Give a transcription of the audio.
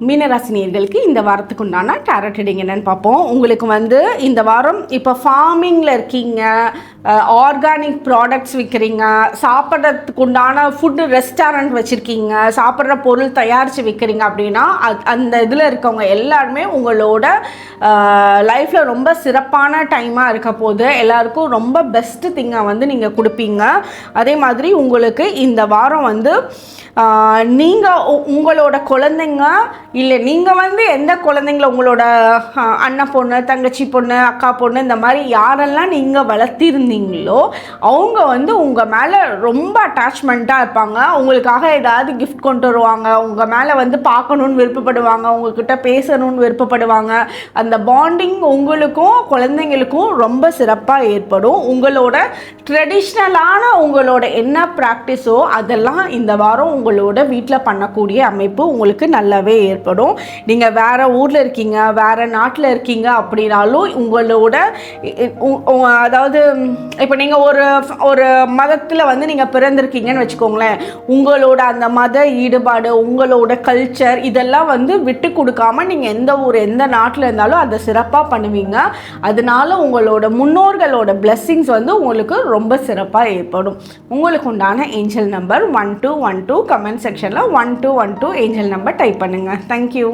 மீனராசினியர்களுக்கு இந்த வாரத்துக்கு உண்டான டேரட் ரீடிங் என்னன்னு பார்ப்போம். உங்களுக்கு வந்து இந்த வாரம் இப்போ ஃபார்மிங்கில் இருக்கீங்க, ஆர்கானிக் ப்ராடக்ட்ஸ் விற்கிறீங்க, சாப்பிட்றதுக்கு உண்டான ஃபுட்டு ரெஸ்டாரண்ட் வச்சுருக்கீங்க, சாப்பிட்ற பொருள் தயாரித்து விற்கிறீங்க அப்படின்னா அந்த இதில் இருக்கவங்க எல்லாருமே உங்களோட லைஃப்பில் ரொம்ப சிறப்பான டைமாக இருக்க போது எல்லாருக்கும் ரொம்ப பெஸ்ட்டு திங்கை வந்து நீங்கள் கொடுப்பீங்க. அதே மாதிரி உங்களுக்கு இந்த வாரம் வந்து நீங்கள் உங்களோட குழந்தைங்க இல்லை நீங்கள் வந்து எந்த குழந்தைங்கள உங்களோட அண்ணன் பொண்ணு, தங்கச்சி பொண்ணு, அக்கா பொண்ணு இந்த மாதிரி யாரெல்லாம் நீங்கள் வளர்த்திருந்தீங்களோ அவங்க வந்து உங்கள் மேலே ரொம்ப அட்டாச்மெண்ட்டாக இருப்பாங்க. உங்களுக்காக ஏதாவது கிஃப்ட் கொண்டு வருவாங்க, உங்கள் மேலே வந்து பார்க்கணுன்னு விருப்பப்படுவாங்க, உங்கள்கிட்ட பேசணும்னு விருப்பப்படுவாங்க. அந்த பாண்டிங் உங்களுக்கும் குழந்தைங்களுக்கும் ரொம்ப சிறப்பாக ஏற்படும். உங்களோட ட்ரெடிஷ்னலான உங்களோட என்ன ப்ராக்டிஸோ அதெல்லாம் இந்த வாரம் உங்களோட வீட்டில் பண்ணக்கூடிய அமைப்பு உங்களுக்கு நல்லாவே ஏற்படும். நீங்கள் வேறு ஊரில் இருக்கீங்க, வேறு நாட்டில் இருக்கீங்க அப்படின்னாலும் உங்களோட அதாவது இப்போ நீங்கள் ஒரு மதத்தில் வந்து நீங்கள் பிறந்திருக்கீங்கன்னு வச்சுக்கோங்களேன், உங்களோட அந்த மத ஈடுபாடு, உங்களோட கல்ச்சர் இதெல்லாம் வந்து விட்டு கொடுக்காமல் நீங்கள் எந்த நாட்டில் இருந்தாலும் அதை சிறப்பாக பண்ணுவீங்க. அதனால உங்களோட முன்னோர்களோட பிளெஸ்ஸிங்ஸ் வந்து உங்களுக்கு ரொம்ப சிறப்பாக ஏற்படும். உங்களுக்கு உண்டான ஏஞ்சல் நம்பர் 1212. கமெண்ட் செக்ஷனில் 1212 ஏஞ்சல் நம்பர் டைப் பண்ணுங்கள். தேங்க்யூ.